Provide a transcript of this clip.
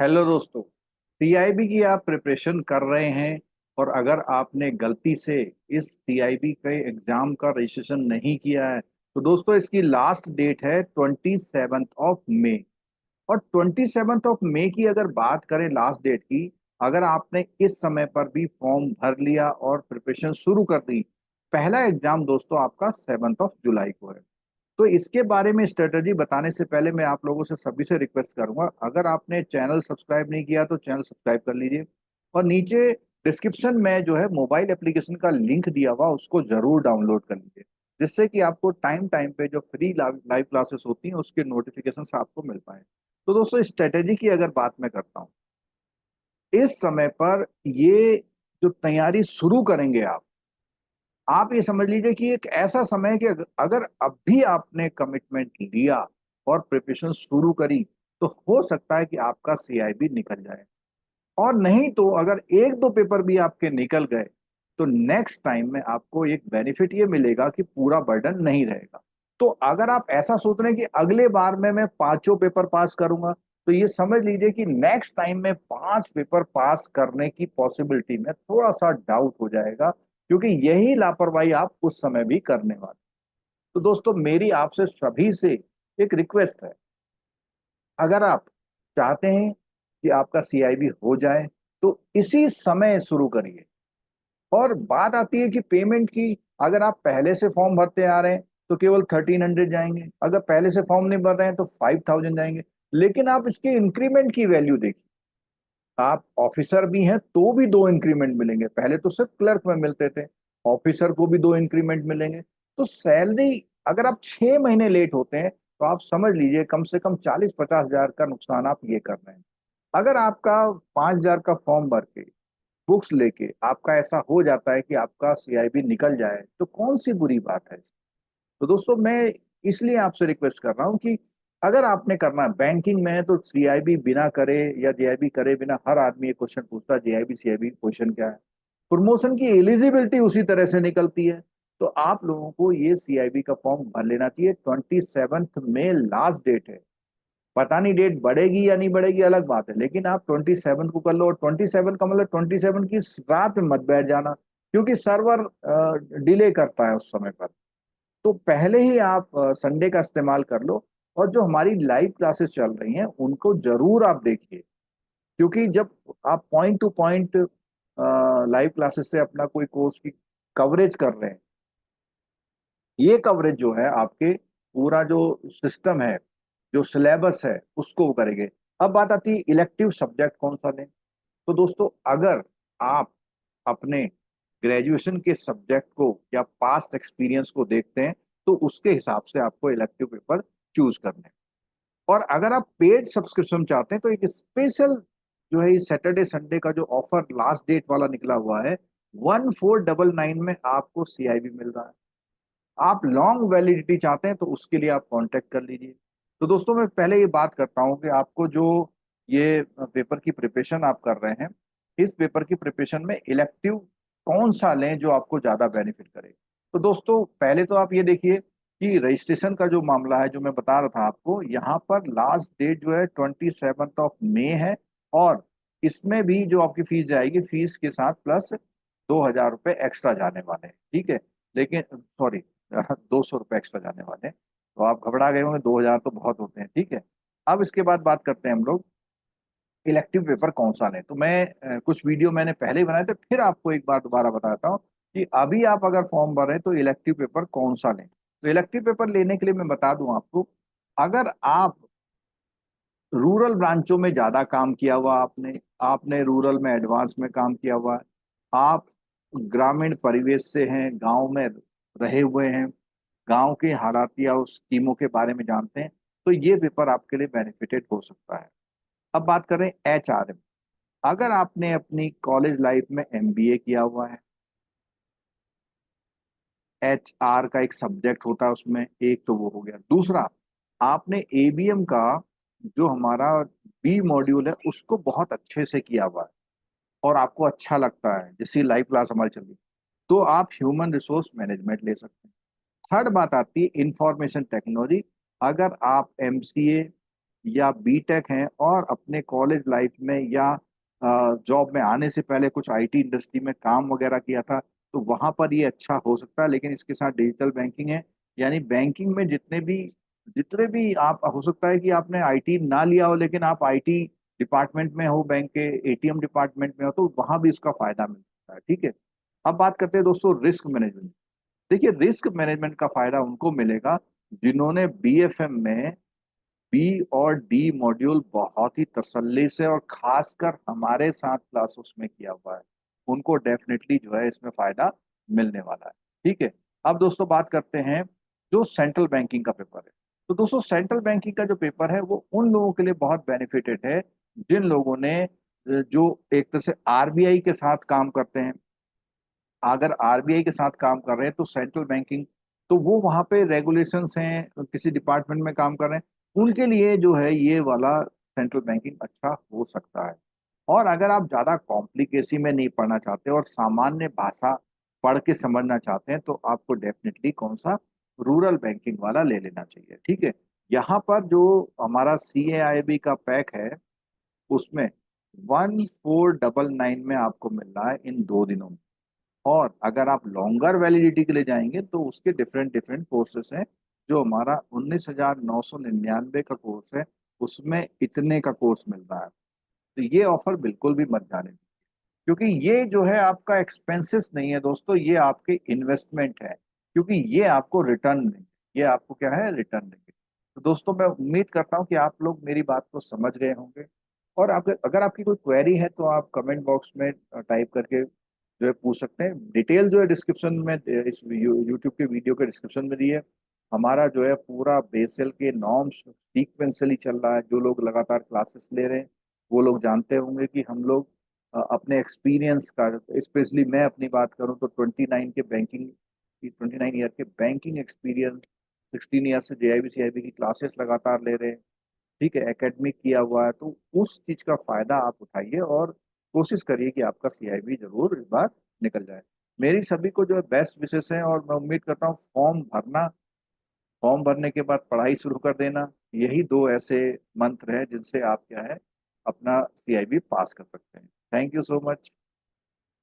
Hello दोस्तों। CIB की आप प्रिपरेशन कर रहे हैं और अगर आपने गलती से इस सीआईबी के एग्जाम का रजिस्ट्रेशन नहीं किया है तो दोस्तों इसकी लास्ट डेट है 27 ऑफ मई। और 27 ऑफ मई की अगर बात करें लास्ट डेट की, अगर आपने इस समय पर भी फॉर्म भर लिया और प्रिपरेशन शुरू कर दी, पहला एग्जाम दोस्तों आपका 7 जुलाई को है। तो इसके बारे में स्ट्रेटजी बताने से पहले मैं आप लोगों से सभी से रिक्वेस्ट करूंगा, अगर आपने चैनल सब्सक्राइब नहीं किया तो चैनल सब्सक्राइब कर लीजिए। और नीचे डिस्क्रिप्शन में जो है मोबाइल एप्लीकेशन का लिंक दिया हुआ, उसको जरूर डाउनलोड कर लीजिए, जिससे कि आपको टाइम टाइम पे जो फ्री लाइव क्लासेस होती हैं उसके नोटिफिकेशन आपको मिल पाए। तो दोस्तों स्ट्रेटेजी की अगर बात मैं करता हूँ, इस समय पर ये जो तैयारी शुरू करेंगे आप ये समझ लीजिए कि एक ऐसा समय है कि अगर अब भी आपने कमिटमेंट लिया और प्रिपरेशन शुरू करी तो हो सकता है कि आपका सीआईबी निकल जाए। और नहीं तो अगर एक दो पेपर भी आपके निकल गए तो नेक्स्ट टाइम में आपको एक बेनिफिट ये मिलेगा कि पूरा बर्डन नहीं रहेगा। तो अगर आप ऐसा सोच रहे हैं कि अगले बार में मैं पांचों पेपर पास करूंगा, तो ये समझ लीजिए कि नेक्स्ट टाइम में 5 पेपर पास करने की पॉसिबिलिटी में थोड़ा सा डाउट हो जाएगा, क्योंकि यही लापरवाही आप उस समय भी करने वाले। तो दोस्तों मेरी आपसे सभी से एक रिक्वेस्ट है, अगर आप चाहते हैं कि आपका सीआईबी हो जाए तो इसी समय शुरू करिए। और बात आती है कि पेमेंट की, अगर आप पहले से फॉर्म भरते आ रहे हैं तो केवल 1300 जाएंगे, अगर पहले से फॉर्म नहीं भर रहे हैं तो 5000 जाएंगे। लेकिन आप इसके इंक्रीमेंट की वैल्यू देखिए, आप ऑफिसर भी हैं तो भी 2 इंक्रीमेंट मिलेंगे, पहले तो सिर्फ क्लर्क में मिलते थे, ऑफिसर को भी 2 इंक्रीमेंट मिलेंगे। तो सैलरी अगर आप 6 महीने लेट होते हैं तो आप समझ लीजिए कम से कम 40-50 हजार का नुकसान आप ये कर रहे हैं। अगर आपका 5 हजार का फॉर्म भर के बुक्स लेके आपका ऐसा हो जाता है कि आपका सीआईबी निकल जाए तो कौन सी बुरी बात है। तो दोस्तों मैं इसलिए आपसे रिक्वेस्ट कर रहा हूं कि अगर आपने करना है, बैंकिंग में है तो सीआईबी बिना करे या जेआईबी करे बिना, हर आदमी ये क्वेश्चन पूछता है जेआईबी सीआईबी क्वेश्चन क्या है। प्रमोशन की एलिजिबिलिटी उसी तरह से निकलती है। तो आप लोगों को ये सीआईबी का फॉर्म भर लेना चाहिए। 27 में लास्ट डेट है। पता नहीं डेट बढ़ेगी या नहीं बढ़ेगी अलग बात है, लेकिन आप 27 को कर लो। और 27 का मतलब 27 की रात में मत बैठ जाना, क्योंकि सर्वर डिले करता है उस समय पर। तो पहले ही आप संडे का इस्तेमाल कर लो। और जो हमारी लाइव क्लासेस चल रही हैं उनको जरूर आप देखिए, क्योंकि जब आप point two point live classes से अपना कोई कोर्स की कवरेज कर रहे हैं, ये कवरेज जो है आपके पूरा जो सिस्टम है, जो सिलेबस है उसको वो करेंगे। अब बात आती है इलेक्टिव सब्जेक्ट कौन सा लें। तो दोस्तों अगर आप अपने ग्रेजुएशन के सब्जेक्ट को या पास्ट एक्सपीरियंस को देखते हैं तो उसके हिसाब से आपको इलेक्टिव पेपर चूज करने हैं। और अगर आप पेड सब्सक्रिप्शन चाहते हैं तो एक स्पेशल जो है सैटरडे संडे का जो ऑफर लास्ट डेट वाला निकला हुआ है, 1499 में आपको सीआईबी मिल रहा है। आप लॉन्ग वैलिडिटी चाहते हैं तो उसके लिए आप कांटेक्ट कर लीजिए। तो दोस्तों मैं पहले ये बात करता हूं कि आपको जो ये पेपर की प्रिपरेशन आप कर रहे हैं, इस पेपर की प्रिपरेशन में इलेक्टिव कौन सा लें जो आपको ज्यादा बेनिफिट करे। तो दोस्तों पहले तो आप ये देखिए कि रजिस्ट्रेशन का जो मामला है, जो मैं बता रहा था आपको, यहाँ पर लास्ट डेट जो है 27 ऑफ मई है। और इसमें भी जो आपकी फीस जाएगी, फीस के साथ प्लस 2000 रुपये एक्स्ट्रा जाने वाले हैं, ठीक है। लेकिन सॉरी, 200 रुपये एक्स्ट्रा जाने वाले हैं। तो आप घबरा गए होंगे, 2000 तो बहुत होते हैं, ठीक है। अब इसके बाद बात करते हैं हम लोग इलेक्टिव पेपर कौन सा लें। तो मैं कुछ वीडियो मैंने पहले ही बनाए थे, फिर आपको एक बार दोबारा बताता हूँ कि अभी आप अगर फॉर्म भर रहे हैं तो इलेक्टिव पेपर कौन सा लें। तो इलेक्टिव पेपर लेने के लिए मैं बता दूं आपको, अगर आप रूरल ब्रांचों में ज्यादा काम किया हुआ, आपने आपने रूरल में एडवांस में काम किया हुआ है, आप ग्रामीण परिवेश से हैं, गांव में रहे हुए हैं, गांव के हालात या उस स्कीमों के बारे में जानते हैं, तो ये पेपर आपके लिए बेनिफिटेड हो सकता है। अब बात करें एचआरएम। अगर आपने अपनी कॉलेज लाइफ में एमबीए किया हुआ है, एचआर का एक सब्जेक्ट होता है उसमें, एक तो वो हो गया। दूसरा, आपने एबीएम का जो हमारा बी मॉड्यूल है उसको बहुत अच्छे से किया हुआ है और आपको अच्छा लगता है, जैसी लाइव क्लास हमारी चल रही, तो आप ह्यूमन रिसोर्स मैनेजमेंट ले सकते हैं। थर्ड बात आती है इंफॉर्मेशन टेक्नोलॉजी। अगर आप एमसीए या बीटेक हैं और अपने कॉलेज लाइफ में या जॉब में आने से पहले कुछ आईटी इंडस्ट्री में काम वगैरह किया था, तो वहां पर ये अच्छा हो सकता है। लेकिन इसके साथ डिजिटल बैंकिंग है, यानी बैंकिंग में जितने भी आप, हो सकता है कि आपने आईटी ना लिया हो लेकिन आप आईटी डिपार्टमेंट में हो, बैंक के एटीएम डिपार्टमेंट में हो, तो वहां भी इसका फायदा मिल सकता है। ठीक है। अब बात करते हैं दोस्तों रिस्क मैनेजमेंट। देखिए, रिस्क मैनेजमेंट का फायदा उनको मिलेगा जिन्होंने बीएफएम में बी और डी मॉड्यूल बहुत ही तसल्ली से और खासकर हमारे साथ क्लासेस में किया हुआ है, उनको डेफिनेटली जो है इसमें फायदा मिलने वाला है। ठीक है। अब दोस्तों बात करते हैं जो सेंट्रल बैंकिंग का पेपर है। तो दोस्तों सेंट्रल बैंकिंग का जो पेपर है वो उन लोगों के लिए बहुत बेनिफिटेड है जिन लोगों ने जो एक तरह से आरबीआई के साथ काम करते हैं। अगर आरबीआई के साथ काम कर रहे हैं तो सेंट्रल बैंकिंग, तो वो वहां पे रेगुलेशंस हैं, किसी डिपार्टमेंट में काम कर रहे हैं, उनके लिए जो है ये वाला सेंट्रल बैंकिंग अच्छा हो सकता है। और अगर आप ज्यादा कॉम्प्लिकेसी में नहीं पढ़ना चाहते और सामान्य भाषा पढ़ के समझना चाहते हैं तो आपको डेफिनेटली कौन सा रूरल बैंकिंग वाला ले लेना चाहिए। ठीक है। यहाँ पर जो हमारा CAIB का पैक है उसमें 1499 में आपको मिल रहा है इन 2 दिनों में। और अगर आप लॉन्गर वैलिडिटी के लिए जाएंगे तो उसके डिफरेंट डिफरेंट कोर्सेस हैं। जो हमारा 19,999 का कोर्स है उसमें इतने का कोर्स मिल रहा है। तो ये ऑफर बिल्कुल भी मत जाने दीजिए, क्योंकि ये जो है आपका एक्सपेंसेस नहीं है दोस्तों, ये आपके इन्वेस्टमेंट है। क्योंकि ये आपको रिटर्न देंगे, ये आपको क्या है, रिटर्न देंगे। तो दोस्तों मैं उम्मीद करता हूँ कि आप लोग मेरी बात को समझ गए होंगे। और आप, अगर आपकी कोई क्वेरी है तो आप कमेंट बॉक्स में टाइप करके जो है पूछ सकते हैं। डिटेल जो है डिस्क्रिप्शन में, इस यूट्यूब के वीडियो के डिस्क्रिप्शन में दी है। हमारा जो है पूरा बेसल के नॉर्म्स सीक्वेंसली चल रहा है। जो लोग लगातार क्लासेस ले रहे हैं वो लोग जानते होंगे कि हम लोग अपने एक्सपीरियंस का, स्पेशली मैं अपनी बात करूं तो 29 ईयर के बैंकिंग एक्सपीरियंस, 16 ईयर से जेआईबी सीआईबी की क्लासेस लगातार ले रहे हैं। ठीक है, एकेडमिक किया हुआ है, तो उस चीज का फायदा आप उठाइए और कोशिश करिए कि आपका सीआईबी जरूर इस बार निकल जाए। मेरी सभी को जो है बेस्ट विशेष है और मैं उम्मीद करता हूँ फॉर्म भरने के बाद पढ़ाई शुरू कर देना, यही 2 ऐसे मंत्र हैं जिनसे आप क्या है अपना सीआईबी पास कर सकते हैं। Thank you so much.